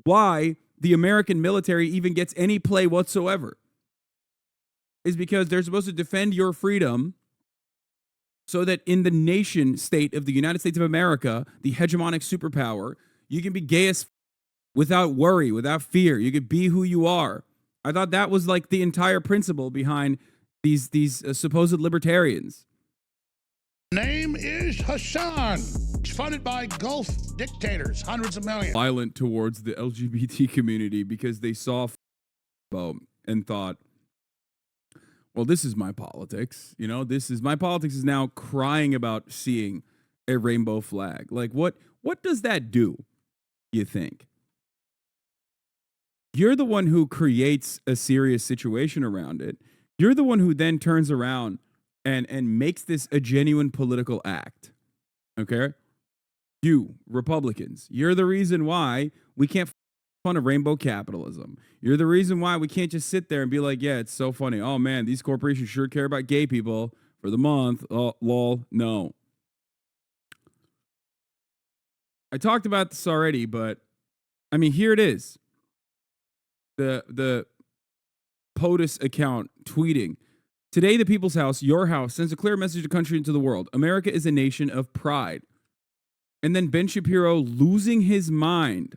why the American military even gets any play whatsoever. Is because they're supposed to defend your freedom so that in the nation state of the United States of America, the hegemonic superpower, you can be gay as without worry, without fear. You could be who you are. I thought that was like the entire principle behind these supposed libertarians. Name is Hassan. He's funded by Gulf dictators, hundreds of millions. Violent towards the LGBT community because they saw and thought, well, this is my politics. You know, this is my politics is now crying about seeing a rainbow flag. Like, what does that do, you think? You're the one who creates a serious situation around it. You're the one who then turns around and makes this a genuine political act. Okay? You, Republicans, you're the reason why we can't fun of rainbow capitalism. You're the reason why we can't just sit there and be like, yeah, it's so funny. Oh, man, these corporations sure care about gay people for the month. Oh, lol, no. I talked about this already, but, I mean, here it is. The POTUS account tweeting, today the People's House, your house, sends a clear message to the country and to the world. America is a nation of pride. And then Ben Shapiro losing his mind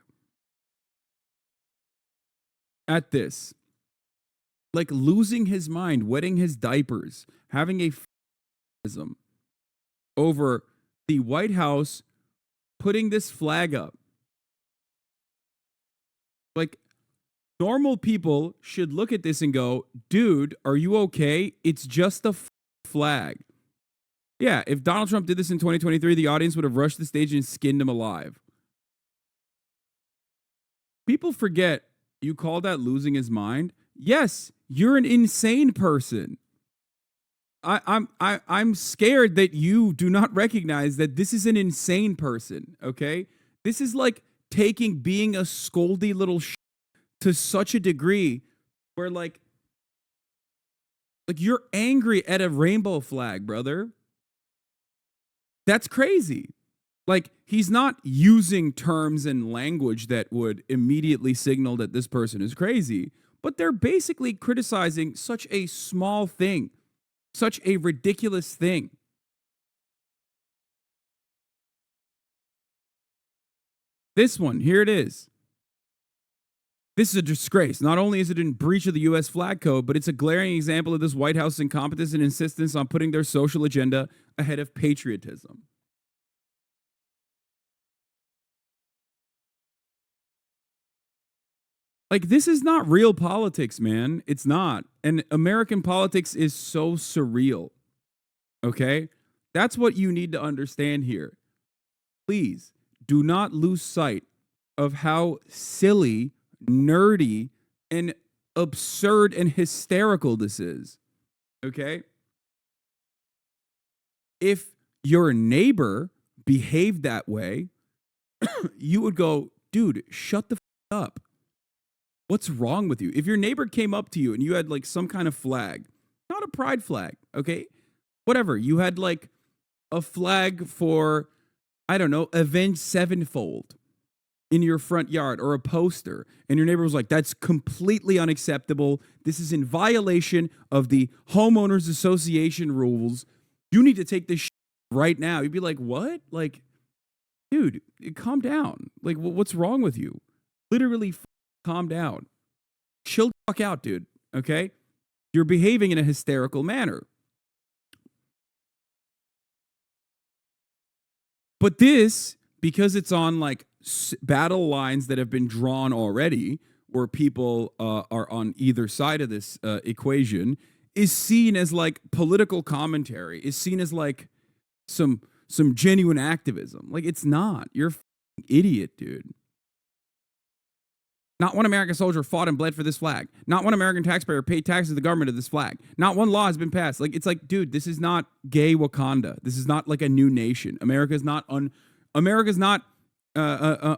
at this. Like losing his mind, wetting his diapers, having a over the White House putting this flag up. Like, normal people should look at this and go, dude, are you okay? It's just a flag. Yeah, if Donald Trump did this in 2023, the audience would have rushed the stage and skinned him alive. People forget you call that losing his mind. Yes, you're an insane person. I'm scared that you do not recognize that this is an insane person, okay? This is like taking being a scoldy little to such a degree where like you're angry at a rainbow flag, brother. That's crazy. Like, he's not using terms and language that would immediately signal that this person is crazy, but they're basically criticizing such a small thing, such a ridiculous thing. This one, here it is. This is a disgrace. Not only is it in breach of the U.S. flag code, but it's a glaring example of this White House incompetence and insistence on putting their social agenda ahead of patriotism. Like, this is not real politics, man. It's not. And American politics is so surreal. Okay? That's what you need to understand here. Please do not lose sight of how silly, nerdy, and absurd and hysterical this is. Okay? If your neighbor behaved that way, you would go, dude, shut the up. What's wrong with you? If your neighbor came up to you and you had like some kind of flag, not a pride flag, okay? Whatever. You had like a flag for, I don't know, Avenged Sevenfold in your front yard or a poster. And your neighbor was like, that's completely unacceptable. This is in violation of the homeowners association rules. You need to take this right now. You'd be like, what? Like, dude, calm down. Like, what's wrong with you? Literally calm down. Chill the fuck out, dude. Okay? You're behaving in a hysterical manner. But this, because it's on like battle lines that have been drawn already, where people are on either side of this equation, is seen as like political commentary, is seen as like some genuine activism. Like, it's not. You're an idiot, dude. Not one American soldier fought and bled for this flag. Not one American taxpayer paid taxes to the government of this flag. Not one law has been passed. Like, it's like, dude, this is not gay Wakanda. This is not like a new nation. America's not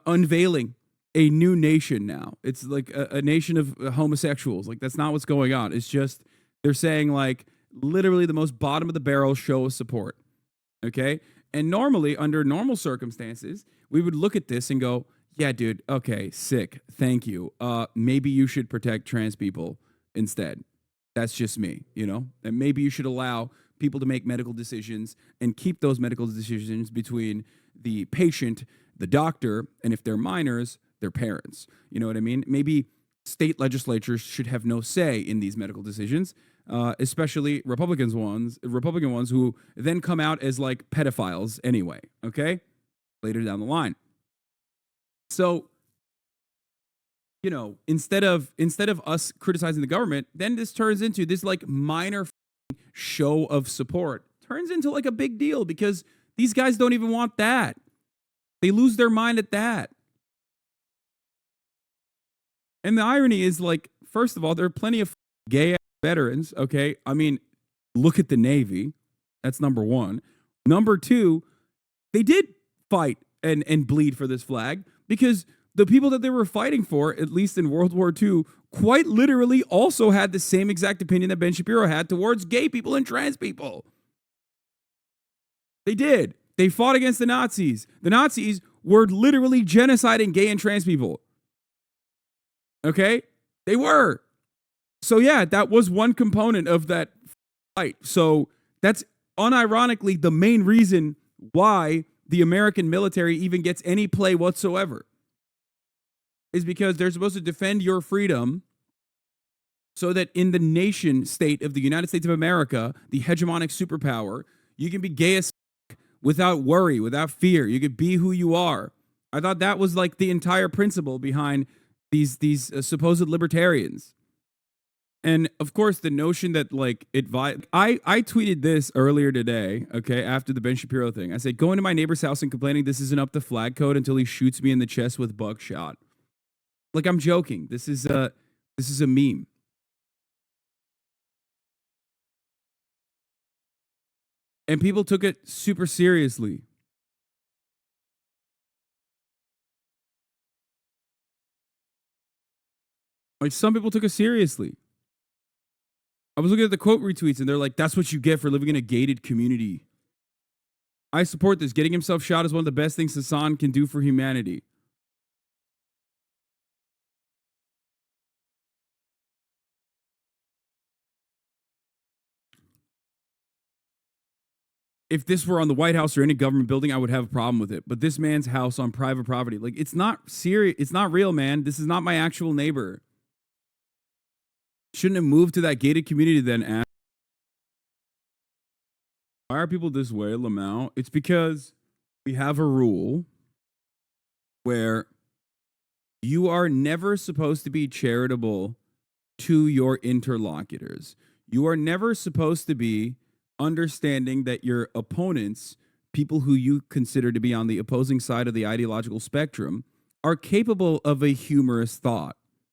unveiling a new nation now. It's like a nation of homosexuals. Like, that's not what's going on. It's just they're saying like literally the most bottom of the barrel show of support. Okay? And normally, under normal circumstances, we would look at this and go, Yeah, dude. Okay, sick. Thank you. Maybe you should protect trans people instead. That's just me, you know? And maybe you should allow people to make medical decisions and keep those medical decisions between the patient, the doctor, and if they're minors, their parents. You know what I mean? Maybe state legislatures should have no say in these medical decisions, especially Republican ones who then come out as like pedophiles anyway, okay? Later down the line. So, you know, instead of us criticizing the government, then this turns into this like minor show of support. Turns into like a big deal because these guys don't even want that. They lose their mind at that. And the irony is like, first of all, there are plenty of gay veterans, okay? I mean, look at the Navy. That's number one. Number two, they did fight and bleed for this flag because the people that they were fighting for, at least in World War II, quite literally also had the same exact opinion that Ben Shapiro had towards gay people and trans people. They did. They fought against the Nazis. The Nazis were literally genociding gay and trans people. Okay? They were. So, yeah, that was one component of that fight. So, that's unironically the main reason why the American military even gets any play whatsoever. Is because they're supposed to defend your freedom so that in the nation state of the United States of America, the hegemonic superpower, you can be gay as without worry, without fear. You could be who you are. I thought that was like the entire principle behind these supposed libertarians. And of course, the notion that like I tweeted this earlier today, okay, after the Ben Shapiro thing. I said, going to my neighbor's house and complaining this isn't up to flag code until he shoots me in the chest with buckshot. Like, I'm joking. This is a meme. And people took it super seriously. Like, some people took it seriously. I was looking at the quote retweets and they're like, that's what you get for living in a gated community. I support this. Getting himself shot is one of the best things Hassan can do for humanity. If this were on the White House or any government building, I would have a problem with it. But this man's house on private property, like, it's not serious. It's not real, man. This is not my actual neighbor. Shouldn't have moved to that gated community then. Why are people this way, Lamau? It's because we have a rule where you are never supposed to be charitable to your interlocutors. You are never supposed to be understanding that your opponents, people who you consider to be on the opposing side of the ideological spectrum, are capable of a humorous thought.